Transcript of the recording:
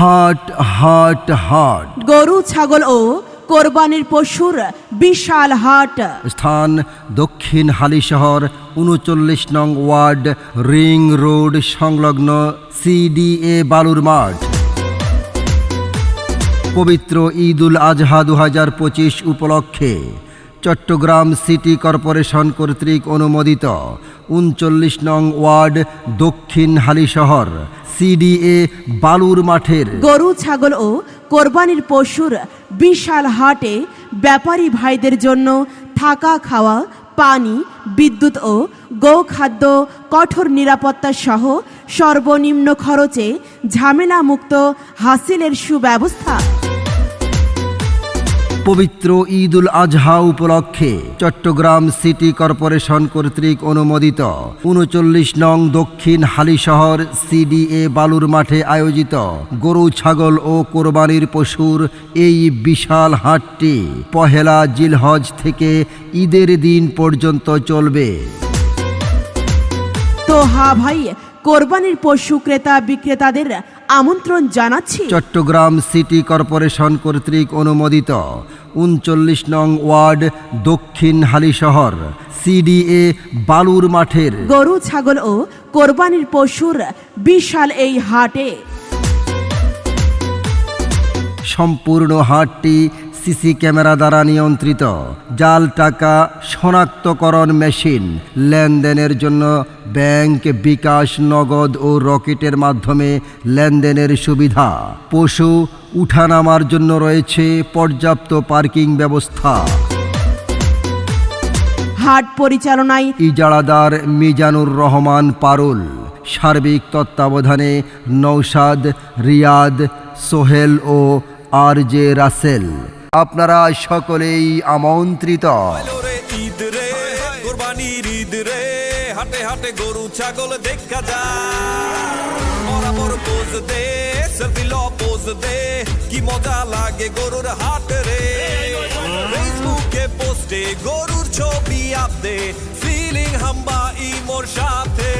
হাট হাট হাট। গরু ছাগল ও কোরবানির পশুর বিশাল হাট। স্থান দক্ষিণ হালিশহর ৩৯ নং ওয়ার্ড, রিং রোড সংলগ্ন CDA বালুর মাঠ। পবিত্র ঈদুল আজহা ২০২৫ উপলক্ষে চট্টগ্রাম সিটি কর্পোরেশন কর্তৃক অনুমোদিত ৩৯ নং ওয়ার্ড, দক্ষিণ হালিশহর CDA বালুর মাঠের গরু ছাগল ও কোরবানির পশুর বিশাল হাটে ব্যাপারী ভাইদের জন্য থাকা, খাওয়া, পানি, বিদ্যুৎ ও গোখাদ্য, কঠোর নিরাপত্তা সহ সর্বনিম্ন খরচে ঝামেলামুক্ত হাসিলের সুব্যবস্থা। পবিত্র ঈদুল আজহা উপলক্ষে চট্টগ্রাম সিটি কর্পোরেশন কর্তৃক অনুমোদিত ৩৯ নং দক্ষিণ হালিশহর CDA বালুর মাঠে আয়োজিত গরু ছাগল ও কোরবানির পশুর এই বিশাল হাটটি পহেলা জিলহজ থেকে ঈদের দিন পর্যন্ত চলবে। তো হ্যাঁ ভাই, কোরবানির পশু ক্রেতা বিক্রেতাদের আমন্ত্রণ জানাচ্ছি চট্টগ্রাম সিটি কর্পোরেশন কর্তৃক অনুমোদিত ৩৯ নং ওয়ার্ড, দক্ষিণ হালিশহর CDA বালুর মাঠের গরু ছাগল ও কোরবানির পশুর বিশাল এই হাটে। সম্পূর্ণ হাটটি সিসি ক্যামেরা দ্বারা নিয়ন্ত্রিত। জাল টাকা শনাক্তকরণ মেশিন, লেনদেনের জন্য ব্যাংক, বিকাশ, নগদ ও রকেটের মাধ্যমে লেনদেনের সুবিধা। পশু উঠানামার জন্য রয়েছে পর্যাপ্ত পার্কিং ব্যবস্থা। হাট পরিচালনায় ইজারাদার মিজানুর রহমান পারুল, সার্বিক তত্ত্বাবধানে নৌশাদ, রিয়াদ, সোহেল ও RJ রাসেল। আপনারা সকলেই আমন্ত্রিত। ঈদ রে, কোরবানির ঈদ রে, হাটে হাটে গরু ছাগল দেখা যায়। বরাবর পোজ দে, সেলফি ল পোজ দে, কি মজা লাগে গরুর হাট রে। ফেসবুকে পোস্টে গরুর ছবি আপডে, ফিলিং হাম্বা ইমোর সাথে।